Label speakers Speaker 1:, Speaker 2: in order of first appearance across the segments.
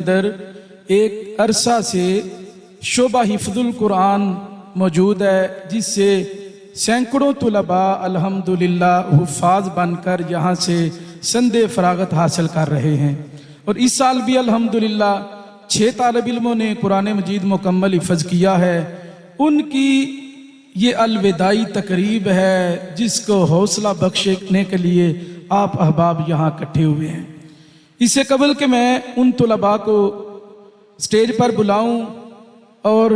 Speaker 1: अंदर एक अरसा से शोबा हिफ्जुल कुरान मौजूद है, जिससे सैकड़ों तुलबा अल्हम्दुलिल्लाह हुफ़ाज बनकर यहाँ से संदे फरागत हासिल कर रहे हैं। और इस साल भी अल्हम्दुलिल्लाह 6 तालिब इल्मों ने कुरान मजीद मुकम्मल हिफ़्ज़ किया है। उनकी ये अलविदाई तकरीब है, जिसको हौसला बख्शने के लिए आप अहबाब यहाँ इकट्ठे हुए हैं। इससे कबल कि मैं उन तुलबा को स्टेज पर बुलाऊं और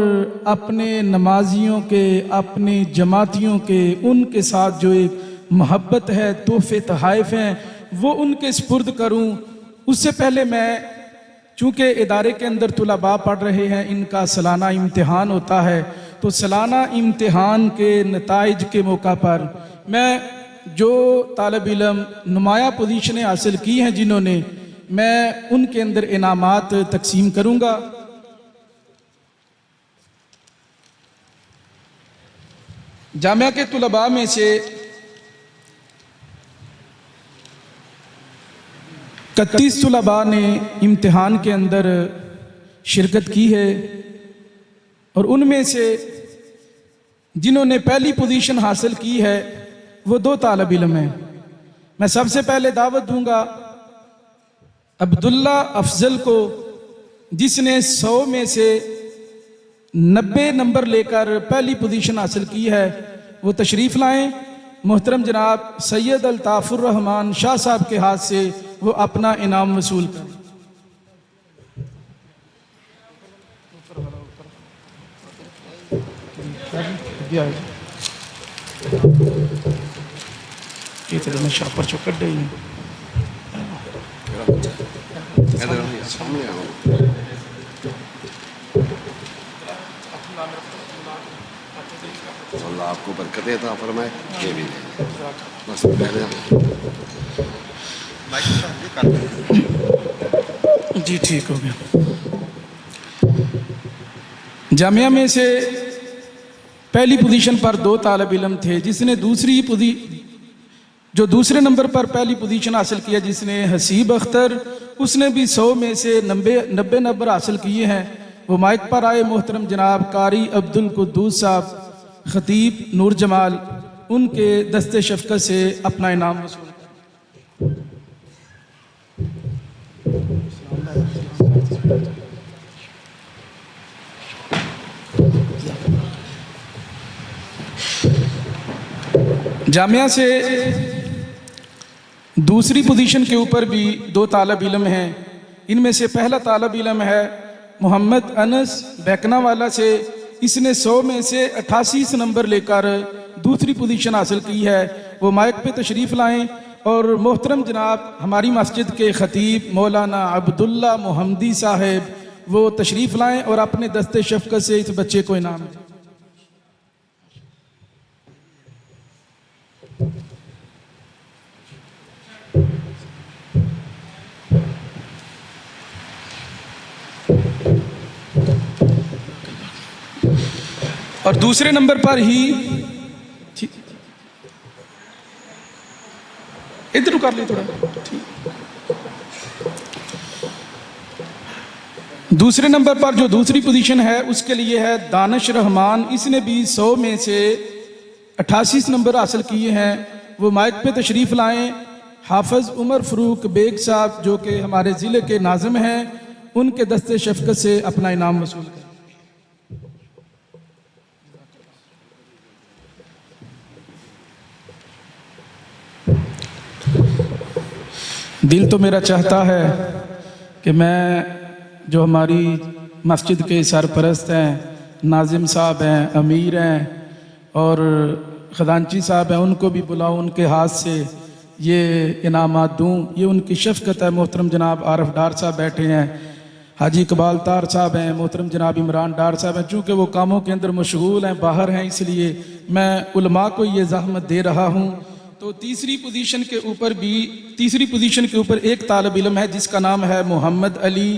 Speaker 1: अपने नमाजियों के, अपने जमातियों के, उनके साथ जो एक मोहब्बत है, तोहफे तहाइफ हैं, वो उनके स्पुर्द करूं, उससे पहले मैं, चूँकि इदारे के अंदर तुलबा पढ़ रहे हैं, इनका सालाना इम्तिहान होता है, तो सालाना इम्तिहान के नताइज के मौका पर मैं जो तालिब इल्म नुमाया पोजीशनें हासिल की हैं जिन्होंने, मैं उनके अंदर इनामात तकसीम करूँगा। जामिया के तुलबा में से 31 तुलबा ने इम्तिहान के अंदर शिरकत की है और उनमें से जिन्होंने पहली पोजीशन हासिल की है वो 2 तालिब इल्म हैं। मैं सबसे पहले दावत दूंगा अब्दुल्ला अफजल को, जिसने 100 में से 90 नंबर लेकर पहली पोजीशन हासिल की है। वो तशरीफ़ लाएं। मोहतरम जनाब सैयद अल्ताफ़ुर रहमान शाह साहब के हाथ से वो अपना इनाम वसूल करें। मैं शापर चौकट दे
Speaker 2: अल्लाह आपको बरकत अता फरमाए। ये भी बस
Speaker 1: जी ठीक हो गया। जामिया में से पहली पोजीशन पर 2 तालिब इल्म थे। जिसने दूसरे नंबर पर पहली पोजीशन हासिल किया, जिसने हसीब अख्तर, उसने भी 100 में से 90 नंबर हासिल किए हैं। वो माइक पर आए। मोहतरम जनाब कारी अब्दुल कुद्दूस साहब, खतीब नूर जमाल, उनके दस्ते शफ़क़त से अपना इनाम वसूल करें। जामिया से दूसरी पोजीशन के ऊपर भी 2 तालिब इल्म हैं। इनमें से पहला तालिब इल्म है मोहम्मद अनस बैकनावाला से। इसने 100 में से 88 नंबर लेकर दूसरी पोजीशन हासिल की है। वो माइक पे तशरीफ़ लाएं और मोहतरम जनाब हमारी मस्जिद के खतीब मौलाना अब्दुल्ला मोहम्मदी साहब वो तशरीफ़ लाएं और अपने दस्ते शफ़क़त से इस बच्चे को इनाम दें। और दूसरे नंबर पर ही इधर कर ली थोड़ा। दूसरे नंबर पर जो दूसरी पोजीशन है उसके लिए है दानिश रहमान। इसने भी 100 में से 88 नंबर हासिल किए हैं। वो माइक पे तशरीफ़ लाएं। हाफिज़ उमर फ़रूक बेग साहब जो कि हमारे ज़िले के नाज़िम हैं, उनके दस्ते शफ़क़त से अपना इनाम वसूल करें। दिल तो मेरा चाहता है कि मैं जो हमारी मस्जिद के सरपरस्त हैं, नाजिम साहब हैं, अमीर हैं और ख़जानची साहब हैं, उनको भी बुलाऊं, उनके हाथ से ये इनामात दूं। ये उनकी शफ़क़त है। मोहतरम जनाब आरफ डार साहब बैठे हैं, हाजी इकबाल तार साहब हैं, मोहतरम जनाब इमरान डार साहब हैं। चूँकि वो कामों के अंदर मशगूल हैं, बाहर हैं, इसलिए मैं उलमा को ये ज़हमत दे रहा हूँ। तो तीसरी पोजीशन के ऊपर एक तालिब इल्म है जिसका नाम है मोहम्मद अली।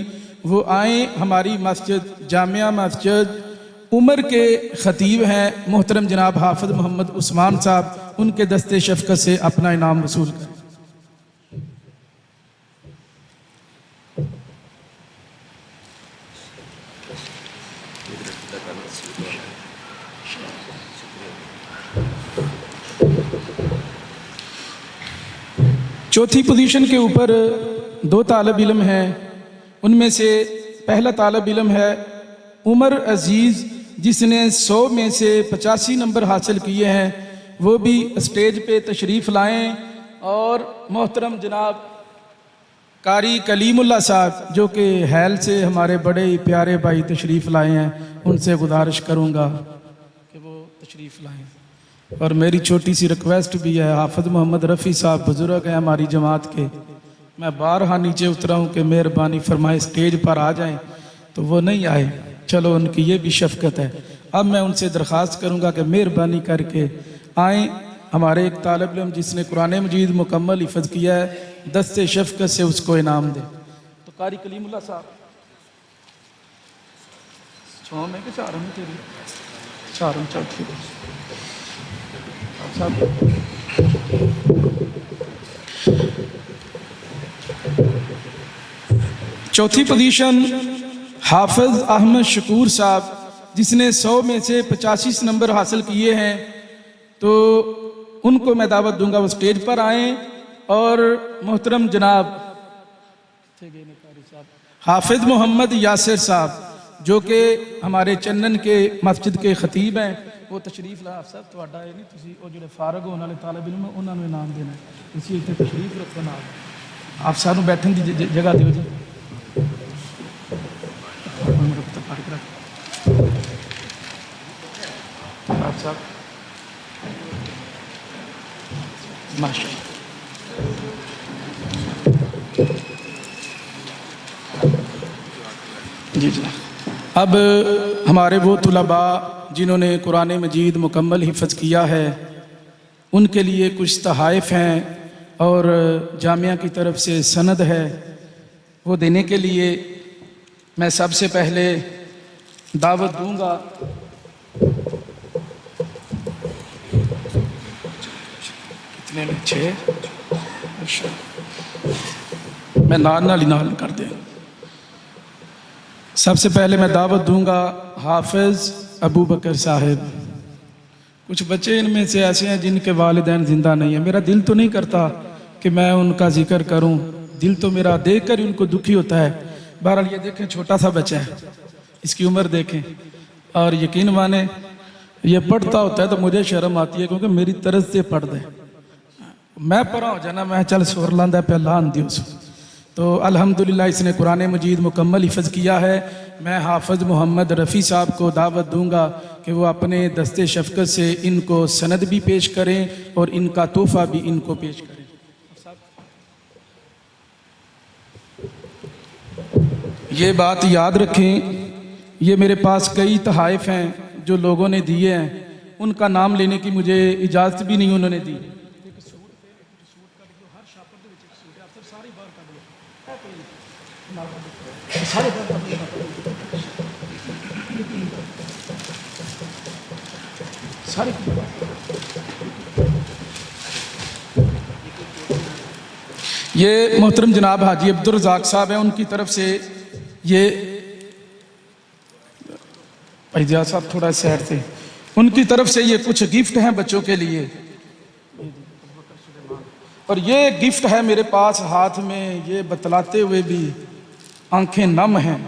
Speaker 1: वो आए। हमारी मस्जिद जामिया मस्जिद उमर के खतीब हैं मोहतरम जनाब हाफिज़ मोहम्मद उस्मान साहब, उनके दस्ते शफ़क़त से अपना इनाम वसूल करें। चौथी पोजीशन के ऊपर 2 तालब इल्म हैं। उनमें से पहला तालब इल्म है उमर अजीज़, जिसने 100 में से 85 नंबर हासिल किए हैं। वो भी स्टेज पे तशरीफ़ लाएं। और मोहतरम जनाब कारी कलीमुल्लाह साहब, जो कि हैल से हमारे बड़े ही प्यारे भाई तशरीफ़ लाए हैं, उनसे गुजारिश करूँगा कि वो तशरीफ़ लाएं। और मेरी छोटी सी रिक्वेस्ट भी है, हाफिज़ मोहम्मद रफ़ी साहब बुज़ुर्ग हैं हमारी जमात के, मैं बारहा नीचे उतरा हूँ कि मेहरबानी फरमाए स्टेज पर आ जाएं, तो वो नहीं आए। चलो उनकी ये भी शफ़क़त है। अब मैं उनसे दरख्वास्त करूँगा कि मेहरबानी करके आएँ। हमारे एक तालिब इल्म जिसने कुरान मजीद मुकम्मल हिफ़्ज़ किया है, दस्ते शफ़क़त से उसको इनाम दे। तो कारी कलीमुल्लाह साहब, 6 में कि 4 में तेरी 4 में चौथी चौथी पोजीशन हाफिज़ अहमद शकूर साहब, जिसने 100 में से 85 नंबर हासिल किए हैं। तो उनको मैं दावत दूंगा वो स्टेज पर आएँ। और मोहतरम जनाब हाफिज़ मोहम्मद यासिर साहब, जो कि हमारे चन्नन के मस्जिद के खतीब हैं, वो तशरीफ़ ला। साहब तुहाडा है नहीं, तुसी वो जो फारग होने वाले तालिब इल्म उन्होंने इनाम देना, तुसी इत्थे तशरीफ़ रखो ना। आप सानू बैठने की जगह दिओ जी। आप साहब माशाअल्लाह जी जनाब। अब हमारे वो तुलबा जिन्होंने कुरान मजीद मुकम्मल हिफ़्ज़ किया है, उनके लिए कुछ तहाइफ़ हैं और जामिया की तरफ से सनद है, वो देने के लिए मैं सबसे पहले दावत दूंगा कितने में 6 मैं नाल कर दें। सबसे पहले मैं दावत दूंगा हाफिज़ अबू बकर साहिब। कुछ बच्चे इनमें से ऐसे हैं जिनके वालिदैन ज़िंदा नहीं है। मेरा दिल तो नहीं करता कि मैं उनका जिक्र करूं, दिल तो मेरा देख कर ही उनको दुखी होता है। बहरहाल ये देखें, छोटा सा बच्चा है, इसकी उम्र देखें, और यकीन माने ये पढ़ता होता है तो मुझे शर्म आती है, क्योंकि मेरी तरह से पढ़ दे। मैं पढ़ा हो जाना, मैं चल सुर लांदा पे लान दियो। तो अल्हम्दुलिल्लाह इसने कुरान मजीद मुकम्मल हिफ़्ज़ किया है। मैं हाफिज़ मोहम्मद रफ़ी साहब को दावत दूंगा कि वो अपने दस्ते शफ़क़त से इनको सनद भी पेश करें और इनका तोहफ़ा भी इनको पेश करें। ये बात याद रखें, ये मेरे पास कई तहाइफ़ हैं जो लोगों ने दिए हैं, उनका नाम लेने की मुझे इजाज़त भी नहीं उन्होंने दी। ये मोहतरम जनाब हाजी अब्दुल रज़ाक साहब हैं, उनकी तरफ से ये फैज़िया साहब थोड़ा साइड से, उनकी तरफ से ये कुछ गिफ्ट हैं बच्चों के लिए। और ये गिफ्ट है मेरे पास हाथ में, ये बतलाते हुए भी आंखें नम हैं।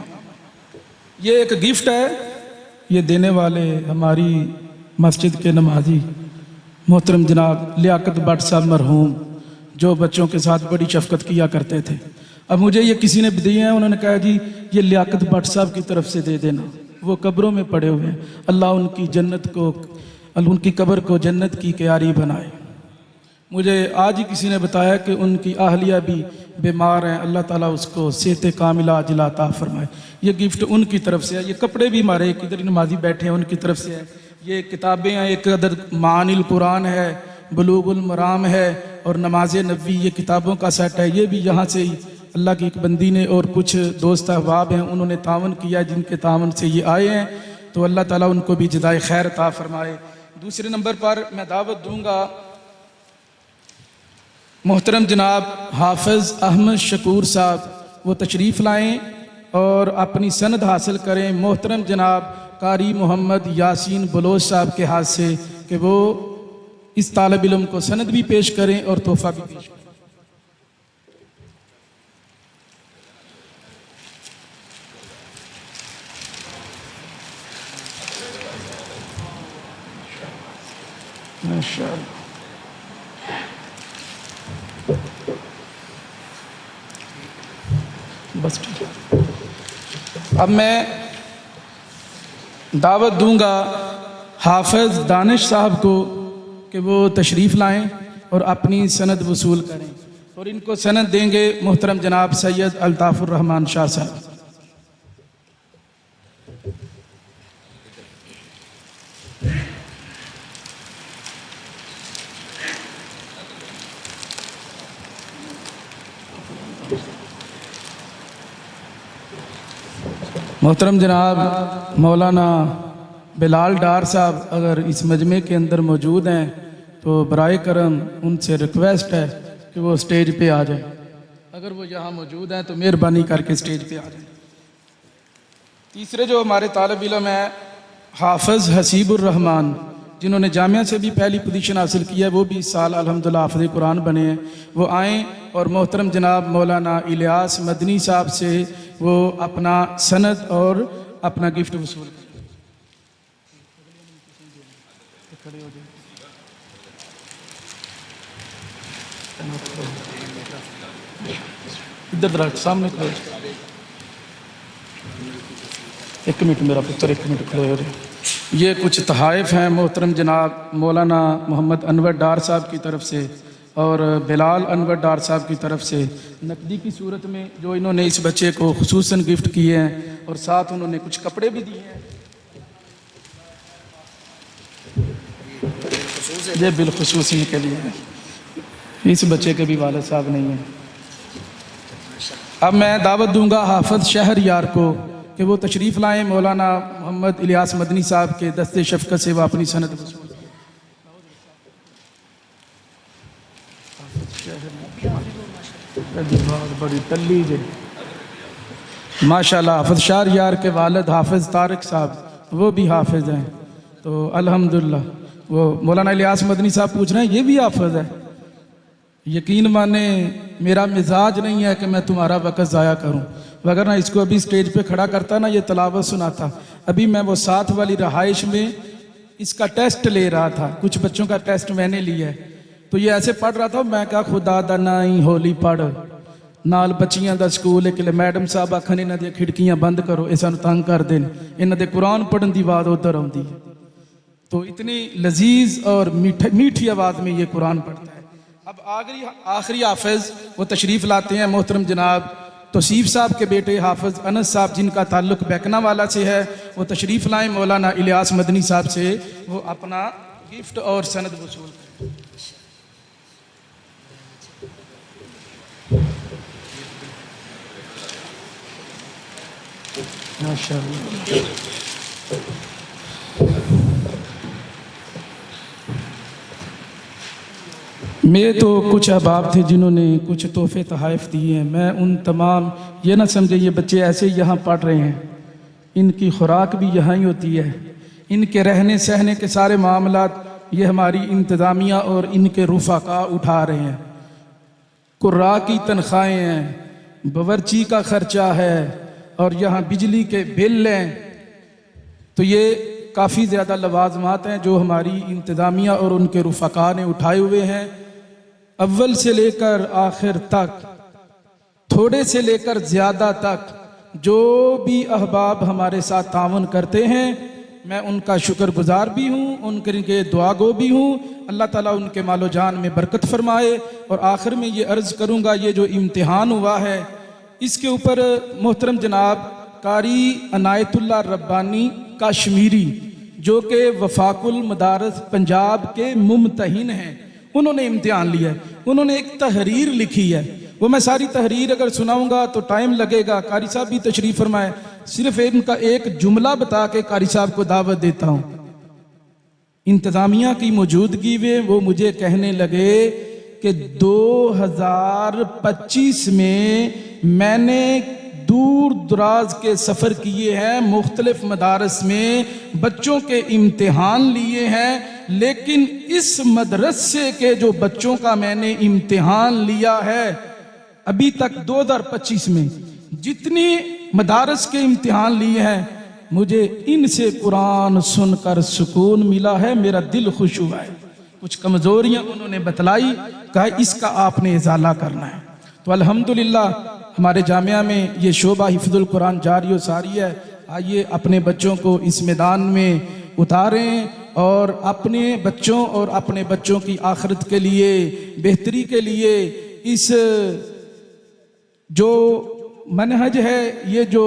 Speaker 1: ये एक गिफ्ट है, ये देने वाले हमारी मस्जिद के नमाजी मोहतरम जनाब लियाकत भट्ट साहब मरहूम, जो बच्चों के साथ बड़ी शफ़क़त किया करते थे। अब मुझे ये किसी ने दिए हैं, उन्होंने कहा जी ये लियाकत भट्ट साहब की तरफ से दे देना, वो कब्रों में पड़े हुए हैं। अल्लाह उनकी जन्नत को, उनकी कब्र को जन्नत की क्यारी बनाए। मुझे आज ही किसी ने बताया कि उनकी अहलिया भी बीमार हैं, अल्लाह ताला उसको सेहत कामिला अजला अता फरमाए। ये गिफ्ट उनकी तरफ से है। ये कपड़े भी हमारे किधर नमाजी बैठे हैं उनकी तरफ से है। ये किताबें हैं, एक अदर मानिल कुरान है, बुलूगुल मराम है और नमाज नबी, ये किताबों का सेट है। ये भी यहाँ से ही अल्लाह की एक बंदी ने और कुछ दोस्त अहबाब हैं उन्होंने तावन किया, जिनके तावन से ये आए हैं, तो अल्लाह ताला उनको भी जज़ाए खैर अता फरमाए। दूसरे नंबर पर मैं दावत दूंगा मोहतरम जनाब हाफिज़ अहमद शकूर साहब, वो तशरीफ़ लाएँ और अपनी सनद हासिल करें। मोहतरम जनाब कारी मोहम्मद यासीन बलोच साहब के हाथ से कि वो इस तालिब इल्म को सनद भी पेश करें और तोहफा भी पेश करें। माशाअल्लाह। बस ठीक है। अब मैं दावत दूंगा हाफिज़ दानिश साहब को कि वो तशरीफ़ लाएं और अपनी सनद वसूल करें, और इनको सनद देंगे मोहतरम जनाब सैयद अल्ताफ़ुर रहमान शाह साहब। मोहतरम जनाब मौलाना बिलाल डार साहब अगर इस मजमे के अंदर मौजूद हैं तो बराए करम उनसे रिक्वेस्ट है कि वो स्टेज पे आ जाए। अगर वो यहाँ मौजूद हैं तो मेहरबानी करके स्टेज पे आ जाए। तीसरे जो हमारे तालिब इल्म है हाफिज़ हसीबुर रहमान, जिन्होंने जामिया से भी पहली पोजीशन हासिल की है, वो भी इस साल अल्हम्दुलिल्लाह हाफ़िज़ कुरान बने हैं। वो आएँ और मोहतरम जनाब मौलाना इलियास मदनी साहब से वो अपना सनद और अपना गिफ्ट वसूल करें। इधर दरख्त सामने खड़े, एक मिनट मेरा पुत्र, एक मिनट खड़े हो जाए। ये कुछ तहाइफ हैं मोहतरम जनाब मौलाना मोहम्मद अनवर डार साहब की तरफ से और बिलाल अनवर डार साहब की तरफ से नकदी की सूरत में, जो इन्होंने इस बच्चे को खुसूसन गिफ्ट किए हैं, और साथ उन्होंने कुछ कपड़े भी दिए हैं। ये बिलखुसूस इनके लिए है, इस बच्चे के भी वालिद साहब नहीं हैं। अब मैं दावत दूंगा हाफिज़ शहरयार को कि वो तशरीफ़ लाएँ मौलाना मोहम्मद इलियास मदनी साहब के दस्ते शफ़क़त से वो अपनी सनद वसूल करें। बड़ी तल्ली जे माशाअल्लाह। हाफिज़ शहरयार के वालिद हाफिज़ तारिक साहब वो भी हाफिज़ हैं, तो अल्हम्दुलिल्लाह। वो मौलाना इलियास मदनी साहब पूछ रहे हैं ये भी हाफिज़ है। यकीन माने मेरा मिजाज नहीं है कि मैं तुम्हारा वक़्त ज़ाया करूं, वगरना इसको अभी स्टेज पे खड़ा करता ना, ये तलावत सुनाता। अभी मैं वो साथ वाली रहाइश में इसका टेस्ट ले रहा था, कुछ बच्चों का टेस्ट मैंने लिया है, तो ये ऐसे पढ़ रहा था। मैं क्या खुदा दा नाई होली पढ़ नाल बच्चियां दा स्कूल एक मैडम साहब आखन इन्हां दी खिड़कियां बंद करो, ये सानू तंग कर देन, इन्हां दे कुरान पढ़न दी आवाज़ उधर आउंदी है। तो इतनी लजीज और मीठी आवाज़ में ये कुरान पढ़ता है। अब आखिरी हाफिज़ वो तशरीफ़ लाते हैं मोहतरम जनाब तौसीफ साहब के बेटे हाफिज़ अनस साहब, जिनका ताल्लुक़ बेकना वाला से है। वो तशरीफ़ लाएँ मौलाना इलियास मदनी साहब से वो अपना गिफ्ट और सनद वसूल करें। माशाअल्लाह। मेरे तो कुछ अहबाब थे जिन्होंने कुछ तोहफे तहाइफ दिए हैं। मैं उन तमाम, ये ना समझे ये बच्चे ऐसे यहाँ पढ़ रहे हैं, इनकी खुराक भी यहाँ ही होती है, इनके रहने सहने के सारे मामलात ये हमारी इंतज़ामिया और इनके रुफ़ाका उठा रहे हैं। कुर्रा की तनख्वाहें हैं, बावर्ची का ख़र्चा है, और यहाँ बिजली के बिल हैं। तो ये काफ़ी ज़्यादा लवाज़मात हैं जो हमारी इंतज़ामिया और उनके रुफ़ाका ने उठाए हुए हैं। अव्वल से लेकर आखिर तक, थोड़े से लेकर ज़्यादा तक, जो भी अहबाब हमारे साथ तावन करते हैं, मैं उनका शुक्रगुजार भी हूँ, उनके दुआ गो भी हूँ। अल्लाह ताला उनके मालो जान में बरकत फरमाए। और आखिर में ये अर्ज़ करूँगा, ये जो इम्तिहान हुआ है इसके ऊपर मोहतरम जनाब कारी अनायतुल्लाह रब्बानी कश्मीरी, जो कि वफाकुल मदारस पंजाब के मुमतहिन हैं, उन्होंने इम्तिहान लिया है। उन्होंने एक तहरीर लिखी है, वो मैं सारी तहरीर अगर सुनाऊंगा तो टाइम लगेगा। कारी साहब भी तशरीफ़ फरमाए, सिर्फ इनका एक जुमला बता के कारी साहब को दावत देता हूँ। इंतज़ामिया की मौजूदगी में वो मुझे कहने लगे कि 2025 में मैंने दूर दराज के सफ़र किए हैं, मुख्तलिफ मदारस में बच्चों के इम्तिहान लिए हैं, लेकिन इस मदरसे के जो बच्चों का मैंने इम्तिहान लिया है अभी तक 2025 में जितनी मदारस के इम्तिहान लिए हैं, मुझे इनसे कुरान सुनकर सुकून मिला है, मेरा दिल खुश हुआ है। कुछ कमज़ोरियाँ उन्होंने बतलाई, कहा इसका आपने इजाला करना है। तो अल्हम्दुलिल्लाह हमारे जामिया में ये शोबा हिफ्ज़ुल कुरान जारी व सारी है। आइए अपने बच्चों को इस मैदान में उतारें और अपने बच्चों और अपने बच्चों की आखिरत के लिए, बेहतरी के लिए इस जो मनहज है, ये जो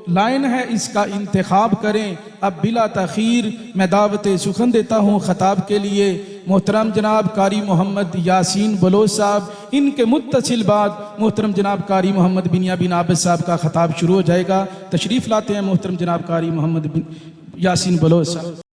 Speaker 1: लाइन है, इसका इंतखाब करें। अब बिला तखीर मैं दावत सुखन देता हूँ खताब के लिए मोहतरम जनाब कारी मोहम्मद यासीन बलोच साहब। इनके मुत्तसिल बाद मोहतरम जनाब कारी मोहम्मद बिनिया बिन आबिद साहब का खताब शुरू हो जाएगा। तशरीफ़ लाते हैं मोहतरम जनाब कारी मोहम्मद यासीन बलोच साहब।